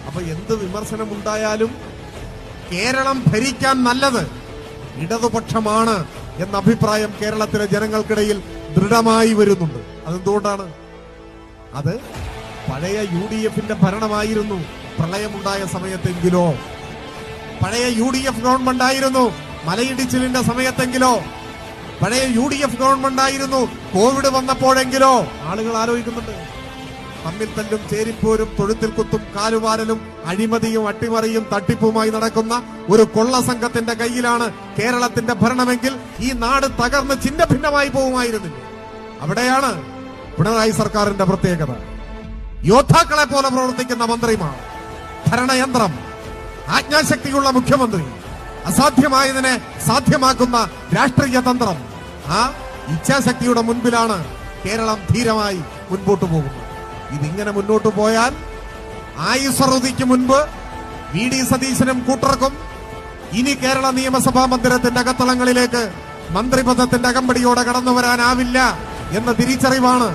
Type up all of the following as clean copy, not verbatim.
അപ്പൊ എന്ത് വിമർശനമുണ്ടായാലും കേരളം ഭരിക്കാൻ നല്ലത് ഇടതുപക്ഷമാണ് എന്ന അഭിപ്രായം കേരളത്തിലെ ജനങ്ങൾക്കിടയിൽ ദൃഢമായി വരുന്നുണ്ട്. അതെന്തുകൊണ്ടാണ്? അത് പഴയ UDF-ന്റെ ഭരണമായിരുന്നു പ്രളയമുണ്ടായ സമയത്തെങ്കിലോ, പഴയ UDF ഗവൺമെന്റ് ആയിരുന്നു മലയിടിച്ചിലിന്റെ സമയത്തെങ്കിലോ, പഴയ UDF ഗവൺമെന്റ് ആയിരുന്നു കോവിഡ് വന്നപ്പോഴെങ്കിലോ ആളുകൾ ആലോചിക്കുന്നുണ്ട്. തമ്മിൽ തല്ലും ചേരിപ്പോരും തൊഴുത്തിൽ കുത്തും കാലുവാരലും അഴിമതിയും അട്ടിമറിയും തട്ടിപ്പുമായി നടക്കുന്ന ഒരു കൊള്ള സംഘത്തിന്റെ കയ്യിലാണ് കേരളത്തിന്റെ ഭരണമെങ്കിൽ ഈ നാട് തകർന്ന് ചിന്ന ഭിന്നമായി പോകുമായിരുന്നില്ല. അവിടെയാണ് പിണറായി സർക്കാരിന്റെ പ്രത്യേകത. യോദ്ധാക്കളെ പോലെ പ്രവർത്തിക്കുന്ന മന്ത്രിമാർ, ഭരണയന്ത്രം, ആജ്ഞാശക്തിയുള്ള മുഖ്യമന്ത്രി, അസാധ്യമായതിനെ സാധ്യമാക്കുന്ന രാഷ്ട്രീയ തന്ത്രം. ആ ഇച്ഛാശക്തിയുടെ മുൻപിലാണ് കേരളം ധീരമായി മുൻപോട്ട് പോകുന്നത്. ഇതിങ്ങനെ മുന്നോട്ട് പോയാൽ ആയുസ്വറുതിക്ക് മുൻപ് VD സതീശനും കൂട്ടർക്കും ഇനി കേരള നിയമസഭാ മന്ദിരത്തിന്റെ അകത്തളങ്ങളിലേക്ക് മന്ത്രിപദത്തിന്റെ അകമ്പടിയോടെ കടന്നു വരാനാവില്ല എന്ന തിരിച്ചറിവാണ്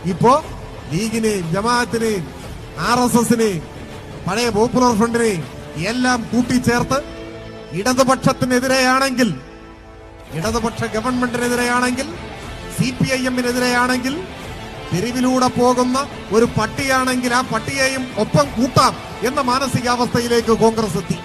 ഇപ്പോ ലീഗിനെയും ജമാഅത്തിനെയും RSSനെയും പഴയ പോപ്പുലർ ഫ്രണ്ടിനെയും എല്ലാം കൂട്ടിച്ചേർത്ത് ഇടതുപക്ഷത്തിനെതിരെയാണെങ്കിൽ, ഇടതുപക്ഷ ഗവൺമെന്റിനെതിരെയാണെങ്കിൽ, CPIM-നെതിരെയാണെങ്കിൽ, തെരുവിലൂടെ പോകുന്ന ഒരു പട്ടിയാണെങ്കിൽ ആ പട്ടിയെയും ഒപ്പം കൂട്ടാം എന്ന മാനസികാവസ്ഥയിലേക്ക് കോൺഗ്രസ് എത്തി.